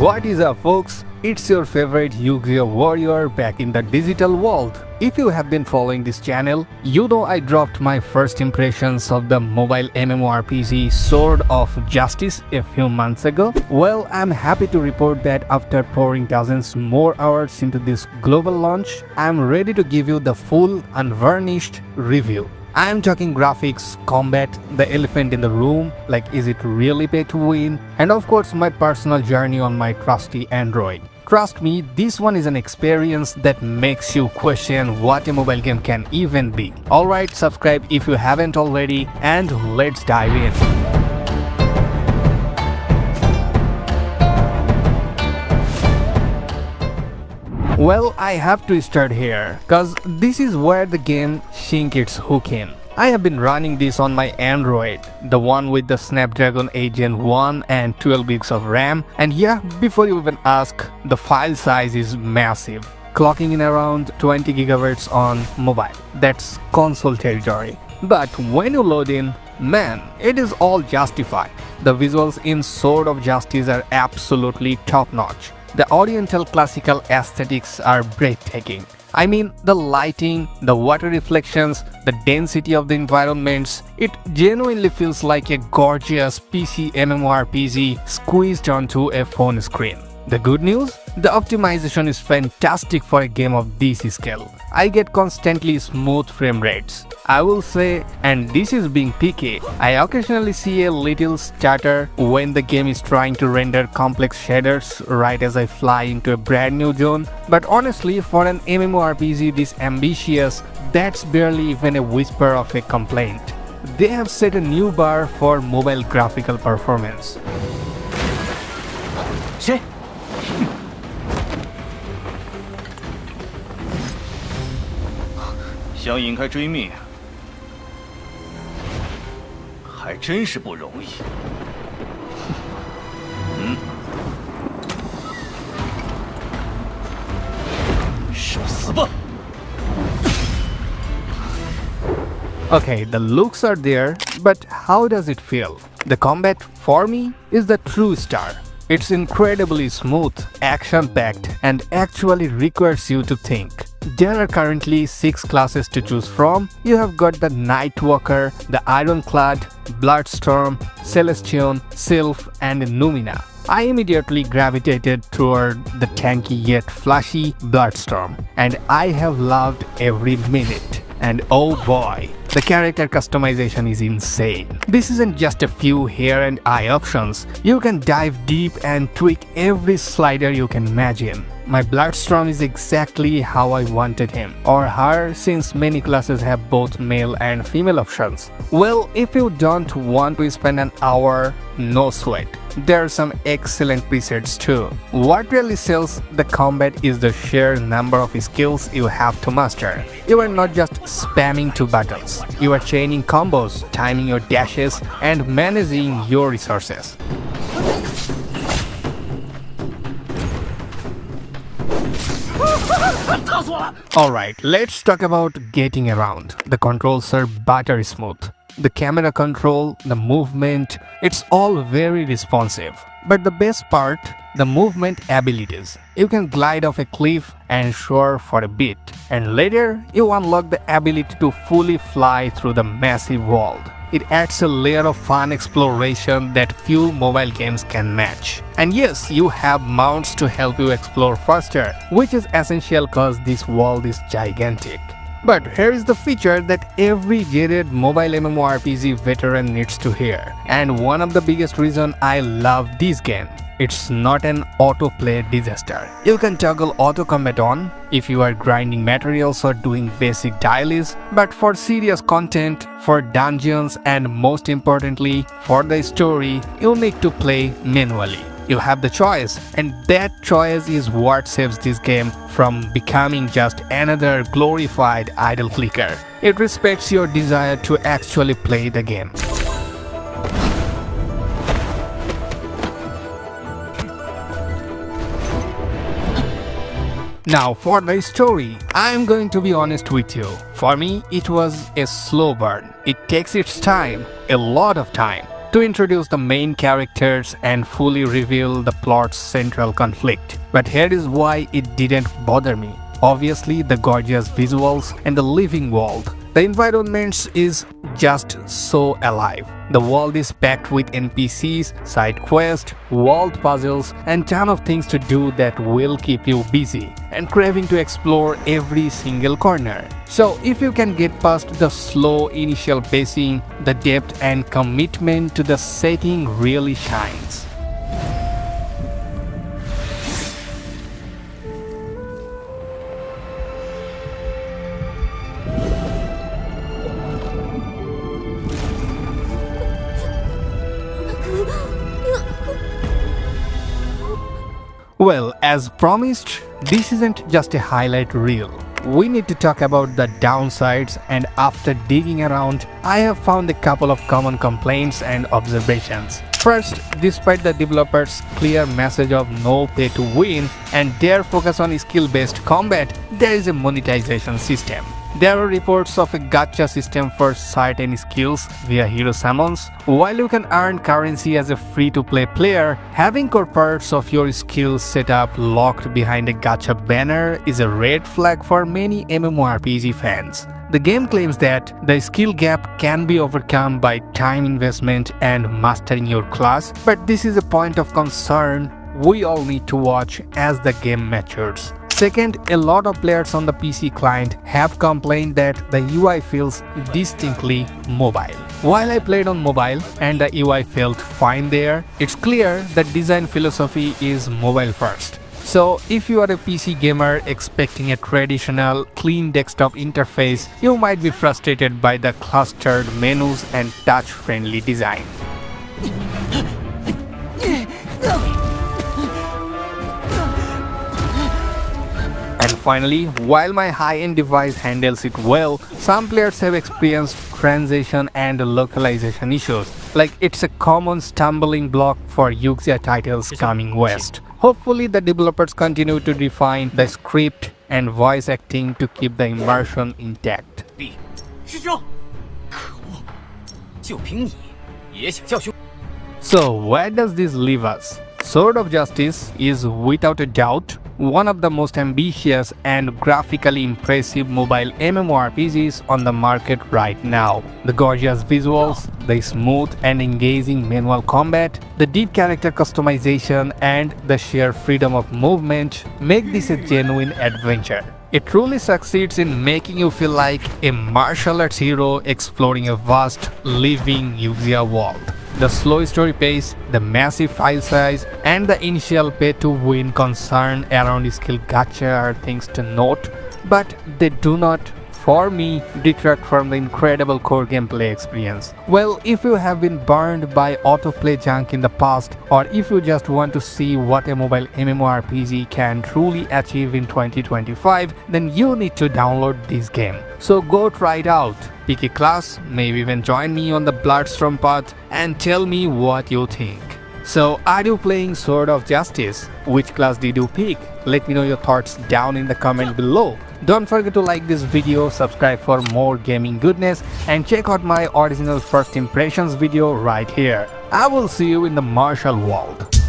What is up, folks? It's your favorite Yu-Gi-Oh warrior back in the digital world. If you have been following this channel, you know I dropped my first impressions of the mobile MMORPG Sword of Justice a few months ago. Well, I'm happy to report that after pouring dozens more hours into this global launch, I'm ready to give you the full, unvarnished review. I'm talking graphics, combat, the elephant in the room, like is it really pay to win, and of course my personal journey on my trusty Android. Trust me, this one is an experience that makes you question what a mobile game can even be. Alright, subscribe if you haven't already, and let's dive in. Well, I have to start here, cause this is where the game sinks its hook in. I have been running this on my Android, the one with the Snapdragon 8 Gen 1 and 12 gigs of RAM, and yeah, before you even ask, the file size is massive, clocking in around 20 gigabytes on mobile. That's console territory. But when you load in, man, it is all justified. The visuals in Sword of Justice are absolutely top-notch. The Oriental classical aesthetics are breathtaking. I mean, the lighting, the water reflections, the density of the environments, it genuinely feels like a gorgeous PC MMORPG squeezed onto a phone screen. The good news? The optimization is fantastic for a game of this scale. I get constantly smooth frame rates, I will say, and this is being picky. I occasionally see a little stutter when the game is trying to render complex shaders right as I fly into a brand new zone, but honestly, for an MMORPG this ambitious, that's barely even a whisper of a complaint. They have set a new bar for mobile graphical performance. 谁？想引开追命，还真是不容易。受死吧！ Okay, the looks are there, but how does it feel? The combat, for me, is the true star. It's incredibly smooth, action-packed, and actually requires you to think. There are currently 6 classes to choose from. You have got the Nightwalker, the Ironclad, Bloodstorm, Celestion, Sylph, and Numina. I immediately gravitated toward the tanky yet flashy Bloodstorm, and I have loved every minute. And oh boy, the character customization is insane. This isn't just a few hair and eye options. You can dive deep and tweak every slider you can imagine. My Bloodstorm is exactly how I wanted him, or her, since many classes have both male and female options. Well, if you don't want to spend an hour, no sweat. There are some excellent presets too. What really sells the combat is the sheer number of skills you have to master. You are not just spamming 2 buttons. You are chaining combos, timing your dashes, and managing your resources. Alright, let's talk about getting around. The controls are butter smooth. The camera control, the movement, it's all very responsive. But the best part, the movement abilities. You can glide off a cliff and soar for a bit, and later you unlock the ability to fully fly through the massive world. It adds a layer of fun exploration that few mobile games can match. And yes, you have mounts to help you explore faster, which is essential cause this world is gigantic. But here is the feature that every jaded mobile MMORPG veteran needs to hear, and one of the biggest reasons I love this game. It's not an autoplay disaster. You can toggle auto combat on if you are grinding materials or doing basic dailies, but for serious content, for dungeons, and most importantly, for the story, you need to play manually. You have the choice, and that choice is what saves this game from becoming just another glorified idle clicker. It respects your desire to actually play the game. Now for the story, I'm going to be honest with you. For me, it was a slow burn. It takes its time, a lot of time. to introduce the main characters and fully reveal the plot's central conflict. But here is why it didn't bother me. Obviously, the gorgeous visuals and the living world. The environment is just so alive. The world is packed with NPCs, side quests, world puzzles, and ton of things to do that will keep you busy and craving to explore every single corner. So if you can get past the slow initial pacing, the depth and commitment to the setting really shines. Well, as promised, this isn't just a highlight reel. We need to talk about the downsides, and after digging around, I have found a couple of common complaints and observations. First, despite the developers' clear message of no pay to win and their focus on skill-based combat, there is a monetization system. There are reports of a gacha system for certain skills via hero summons. While you can earn currency as a free-to-play player, having core parts of your skills set up locked behind a gacha banner is a red flag for many MMORPG fans. The game claims that the skill gap can be overcome by time investment and mastering your class, but this is a point of concern we all need to watch as the game matures. Second, a lot of players on the PC client have complained that the UI feels distinctly mobile. While I played on mobile and the UI felt fine there, it's clear that design philosophy is mobile first. So if you are a PC gamer expecting a traditional, clean desktop interface, you might be frustrated by the clustered menus and touch-friendly design. And finally, while my high-end device handles it well, some players have experienced translation and localization issues. Like it's a common stumbling block for Yuxia titles coming west. Hopefully the developers continue to refine the script and voice acting to keep the immersion intact. 师兄，可恶，就凭你也想叫兄？ So where does this leave us? Sword of Justice is without a doubt one of the most ambitious and graphically impressive mobile MMORPGs on the market right now. The gorgeous visuals, the smooth and engaging manual combat, the deep character customization and the sheer freedom of movement make this a genuine adventure. It truly succeeds in making you feel like a martial arts hero exploring a vast, living Yuxia world. The slow story pace, the massive file size, and the initial pay-to-win concern around skill gacha are things to note, but they do not, for me, detract from the incredible core gameplay experience. Well, if you have been burned by autoplay junk in the past, or if you just want to see what a mobile MMORPG can truly achieve in 2025, then you need to download this game. So go try it out. Pick a class, maybe even join me on the Bloodstorm path and tell me what you think. So are you playing Sword of Justice? Which class did you pick? Let me know your thoughts down in the comment below. Don't forget to like this video, subscribe for more gaming goodness, and check out my original first impressions video right here. I will see you in the martial world.